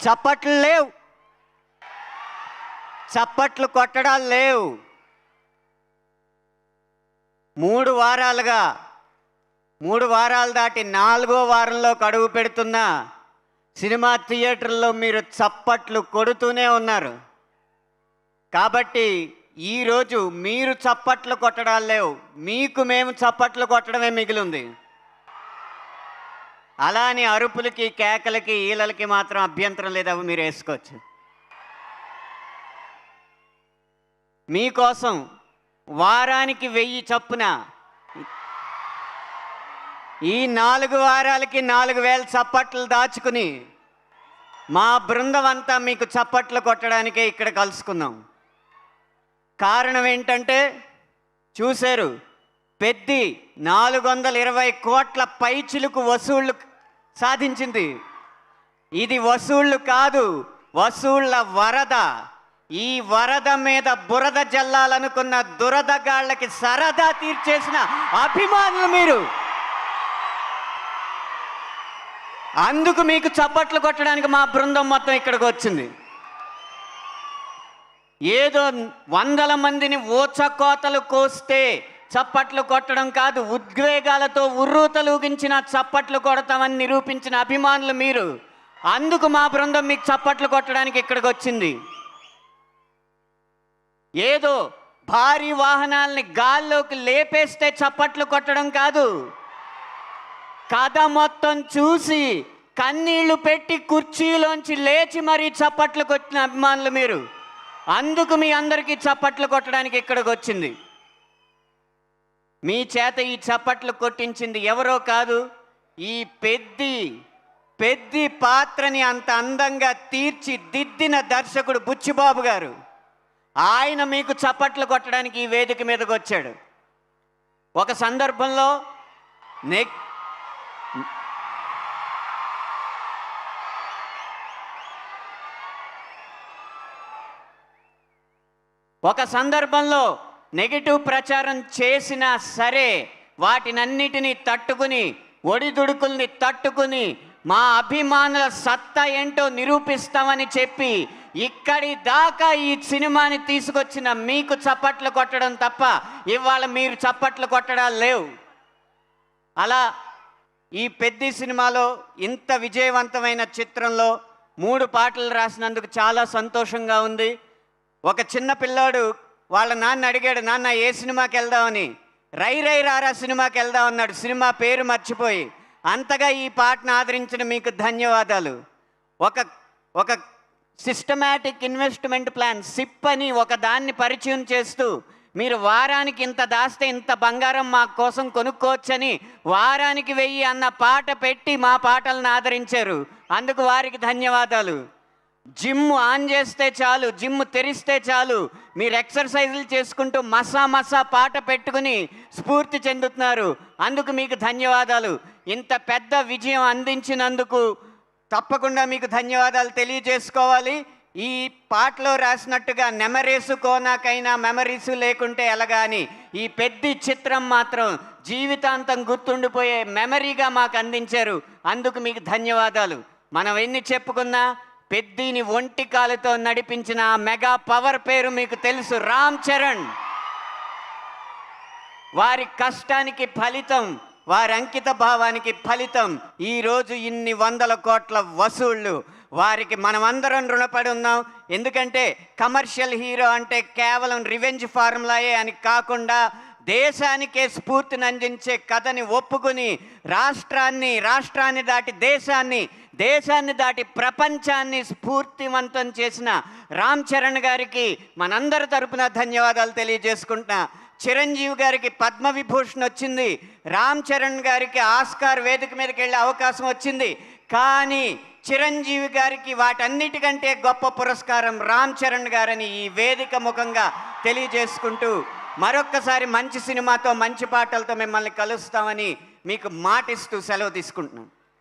చప్పట్లు లేవు, చప్పట్లు కొట్టడాలు లేవు. 3 వారాలు దాటి 4వ వారంలో అడుగు పెడుతున్న సినిమా థియేటర్లో మీరు చప్పట్లు కొడుతూనే ఉన్నారు. కాబట్టి ఈరోజు మీరు చప్పట్లు కొట్టడాలు లేవు, మీకు మేము చప్పట్లు కొట్టడమే మిగిలింది. అలా అని అరుపులకి, కేకలకి, ఈలలకి మాత్రం అభ్యంతరం లేదు, అవి మీరు వేసుకోవచ్చు. మీకోసం వారానికి 1000 చొప్పున ఈ 4 వారాలకి 4000 చప్పట్లు దాచుకుని మా బృందం అంతా మీకు చప్పట్లు కొట్టడానికే ఇక్కడ కలుసుకున్నాం. కారణం ఏంటంటే చూశారు, పెద్ది 420 కోట్ల పైచిలుకు వసూళ్లు సాధించింది. ఇది వసూళ్లు కాదు, వసూళ్ల వరద. ఈ వరద మీద బురద జల్లాలనుకున్న దురదగాళ్ళకి సరదా తీర్చేసిన అభిమానులు మీరు. అందుకు మీకు చప్పట్లు కొట్టడానికి మా బృందం మొత్తం ఇక్కడికి వచ్చింది. ఏదో 100 మందిని ఊచకోతలు కోస్తే చప్పట్లు కొట్టడం కాదు, ఉద్వేగాలతో ఉర్రూతలూగించిన చప్పట్లు కొడతామని నిరూపించిన అభిమానులు మీరు. అందుకు మా బృందం మీకు చప్పట్లు కొట్టడానికి ఇక్కడికి వచ్చింది. ఏదో భారీ వాహనాల్ని గాల్లోకి లేపేస్తే చప్పట్లు కొట్టడం కాదు, కథ మొత్తం చూసి కన్నీళ్లు పెట్టి కుర్చీలోంచి లేచి మరీ చప్పట్లు కొట్టిన అభిమానులు మీరు. అందుకు మీ అందరికీ చప్పట్లు కొట్టడానికి ఇక్కడికి వచ్చింది. మీ చేత ఈ చప్పట్లు కొట్టించింది ఎవరో కాదు, ఈ పెద్ది పాత్రని అంత అందంగా తీర్చిదిద్దిన దర్శకుడు బుచ్చిబాబు గారు. ఆయన మీకు చప్పట్లు కొట్టడానికి ఈ వేదిక మీదకి వచ్చాడు. ఒక సందర్భంలో నెగిటివ్ ప్రచారం చేసినా సరే వాటినన్నిటినీ తట్టుకుని, ఒడిదుడుకుల్ని తట్టుకుని మా అభిమానుల సత్తా ఏంటో నిరూపిస్తామని చెప్పి ఇక్కడి దాకా ఈ సినిమాని తీసుకొచ్చిన మీకు చప్పట్లు కొట్టడం తప్ప ఇవాళ మీరు చప్పట్లు కొట్టడాలు లేవు. అలా ఈ పెద్ద సినిమాలో ఇంత విజయవంతమైన చిత్రంలో 3 పాటలు రాసినందుకు చాలా సంతోషంగా ఉంది. ఒక చిన్న పిల్లాడు వాళ్ళ నాన్న అడిగాడు, నాన్న ఏ సినిమాకి వెళ్దామని. రై రై రారా సినిమాకి వెళ్దాం అన్నాడు, సినిమా పేరు మర్చిపోయి. అంతగా ఈ పాటను ఆదరించిన మీకు ధన్యవాదాలు. ఒక సిస్టమాటిక్ ఇన్వెస్ట్మెంట్ ప్లాన్ సిప్ అని ఒక దాన్ని పరిచయం చేస్తూ మీరు వారానికి ఇంత దాస్తే ఇంత బంగారం మా కోసం కొనుక్కోవచ్చని వారానికి 1000 అన్న పాట పెట్టి మా పాటలను ఆదరించారు. అందుకు వారికి ధన్యవాదాలు. జిమ్ ఆన్ చేస్తే చాలు, జిమ్ తెరిస్తే చాలు, మీరు ఎక్సర్సైజులు చేసుకుంటూ మసా పాట పెట్టుకుని స్ఫూర్తి చెందుతున్నారు. అందుకు మీకు ధన్యవాదాలు. ఇంత పెద్ద విజయం అందించినందుకు తప్పకుండా మీకు ధన్యవాదాలు తెలియజేసుకోవాలి. ఈ పాటలో రాసినట్టుగా నెమరేసు కోనాకైనా మెమరీసు లేకుంటే ఎలాగా అని ఈ పెద్ద చిత్రం మాత్రం జీవితాంతం గుర్తుండిపోయే మెమరీగా మాకు అందించారు. అందుకు మీకు ధన్యవాదాలు. మనం ఎన్ని చెప్పుకున్నా పెద్దిని ఒంటి కాలుతో నడిపించిన మెగా పవర్ పేరు మీకు తెలుసు, రామ్ చరణ్. వారి కష్టానికి ఫలితం, వారి అంకిత భావానికి ఫలితం ఈరోజు ఇన్ని 100 కోట్ల వసూళ్ళు. వారికి మనమందరం రుణపడి ఉన్నాం. ఎందుకంటే కమర్షియల్ హీరో అంటే కేవలం రివెంజ్ ఫార్ములాయే అని కాకుండా దేశానికే స్ఫూర్తిని అందించే కథని ఒప్పుకుని రాష్ట్రాన్ని దాటి దేశాన్ని దాటి ప్రపంచాన్ని స్ఫూర్తివంతం చేసిన రామ్ చరణ్ గారికి మనందరి తరపున ధన్యవాదాలు తెలియజేసుకుంటున్నా. చిరంజీవి గారికి పద్మవిభూషణ్ వచ్చింది, రామ్ చరణ్ గారికి ఆస్కార్ వేదిక మీదకి వెళ్ళే అవకాశం వచ్చింది. కానీ చిరంజీవి గారికి వాటన్నిటికంటే గొప్ప పురస్కారం రామ్ చరణ్ గారని ఈ వేదిక ముఖంగా తెలియజేసుకుంటూ మరొక్కసారి మంచి సినిమాతో మంచి పాటలతో మిమ్మల్ని కలుస్తామని మీకు మాటిస్తూ సెలవు తీసుకుంటున్నాను.